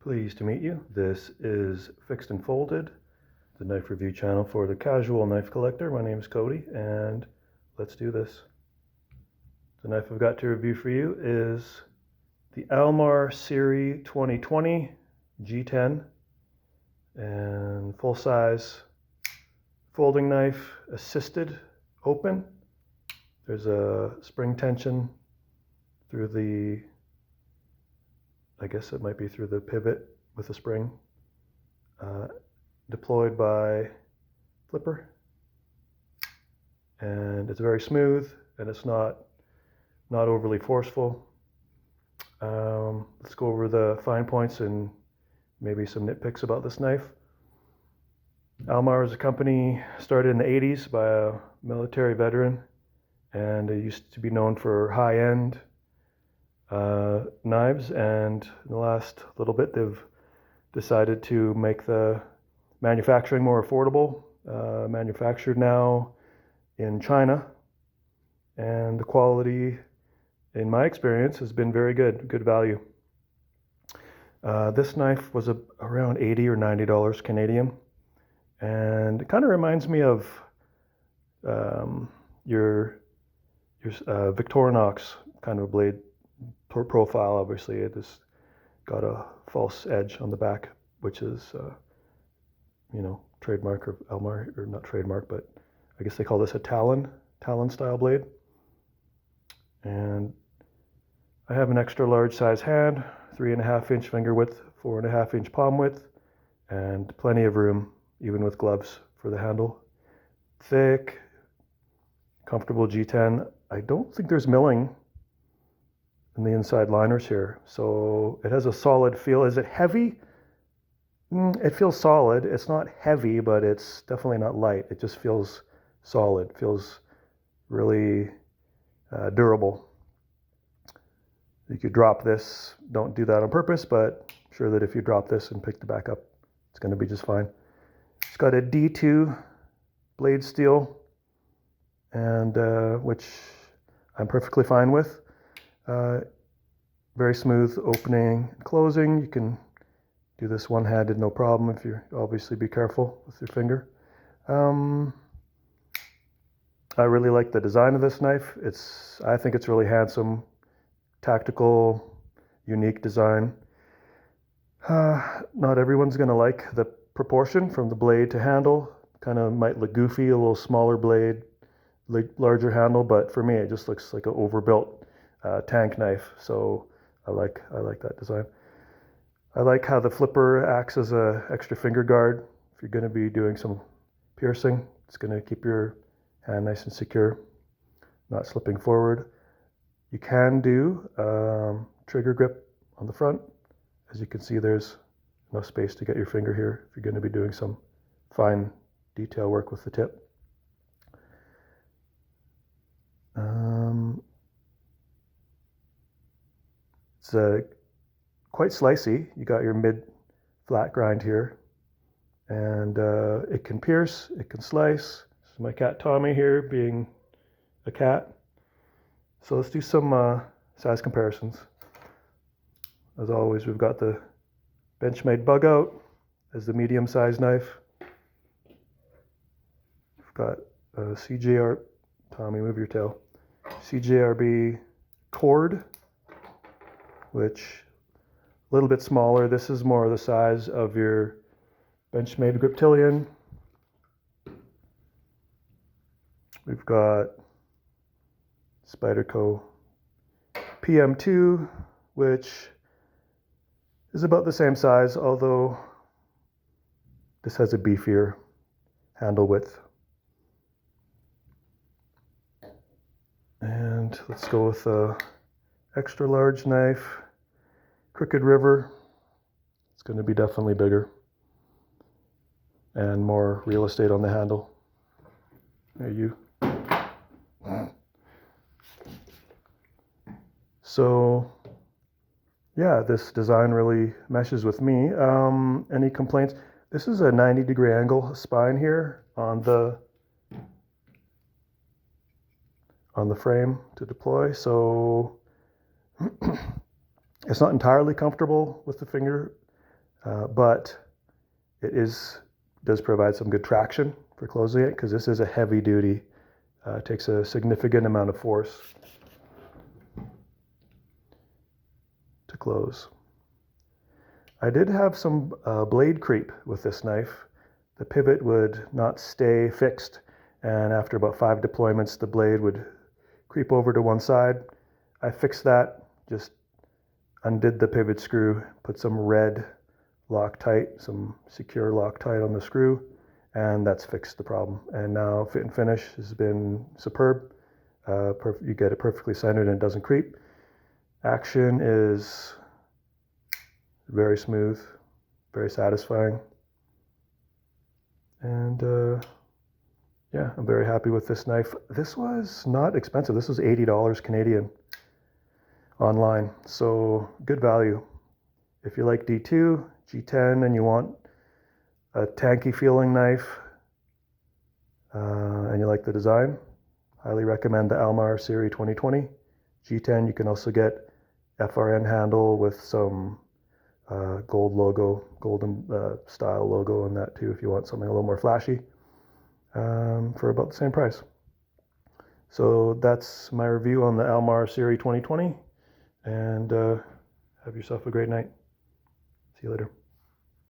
Pleased to meet you. This is Fixed and Folded, the knife review channel for the casual knife collector. My name is Cody, and let's do this. The knife I've got to review for you is the Mar SERE 2020 G10 and full-size folding knife, assisted open. There's a spring tension through the, I guess it might be through the pivot with a spring, deployed by flipper, and it's very smooth and it's not overly forceful. Let's go over the fine points and maybe some nitpicks about this knife. Mar is a company started in the 80s by a military veteran, and it used to be known for high-end knives, and in the last little bit they've decided to make the manufacturing more affordable. Manufactured now in China, and the quality, in my experience, has been very good value. This knife was around $80 or $90 Canadian, and it kind of reminds me of your Victorinox kind of blade profile. Obviously it has got a false edge on the back, which is trademark of Mar, or not trademark, but I guess they call this a talon style blade. And I have an extra large size hand, 3.5 inch finger width, 4.5 inch palm width, and plenty of room, even with gloves, for the handle. Thick, comfortable G10. I don't think there's milling in the inside liners here, so it has a solid feel. Is it heavy? It feels solid. It's not heavy, but it's definitely not light. It just feels solid. Feels really durable. You could drop this. Don't do that on purpose, but I'm sure that if you drop this and pick it back up, it's going to be just fine. It's got a D2 blade steel, and which I'm perfectly fine with. Very smooth opening and closing. You can do this one-handed, no problem, if you obviously be careful with your finger. I really like the design of this knife. I think it's really handsome, tactical, unique design. Not everyone's going to like the proportion from the blade to handle. Kind of might look goofy, a little smaller blade, larger handle, but for me it just looks like an overbuilt tank knife. So I like that design. I like how the flipper acts as a extra finger guard. If you're going to be doing some piercing, it's going to keep your hand nice and secure, not slipping forward. You can do trigger grip on the front. As you can see, there's enough space to get your finger here if you're going to be doing some fine detail work with the tip. It's quite slicey. You got your mid flat grind here, and it can pierce, it can slice. This is my cat Tommy here, being a cat. So let's do some size comparisons. As always, we've got the Benchmade Bug Out as the medium-sized knife. We've got CJR, Tommy, move your tail. CJRB Cord, which a little bit smaller. This is more the size of your Benchmade Griptilian. We've got Spyderco PM2, which is about the same size, although this has a beefier handle width. And let's go with a extra large knife, Crooked River. It's going to be definitely bigger and more real estate on the handle. There you. So yeah, this design really meshes with me. Any complaints? This is a 90-degree angle spine here on the frame to deploy, so it's not entirely comfortable with the finger but it does provide some good traction for closing it, because this is a heavy duty, takes a significant amount of force to close. I did have some blade creep with this knife. The pivot would not stay fixed, and after about 5 deployments, the blade would creep over to one side. I fixed that, just undid the pivot screw, put some red Loctite, some secure Loctite on the screw, and that's fixed the problem. And now fit and finish has been superb. You get it perfectly centered and it doesn't creep. Action is very smooth, very satisfying. And yeah, I'm very happy with this knife. This was not expensive. This was $80 Canadian online, so good value. If you like D2, G10, and you want a tanky feeling knife, and you like the design, highly recommend the Mar SERE 2020. G10, you can also get FRN handle with some gold logo, golden style logo on that too, if you want something a little more flashy, for about the same price. So that's my review on the Mar SERE 2020, and have yourself a great night. See you later.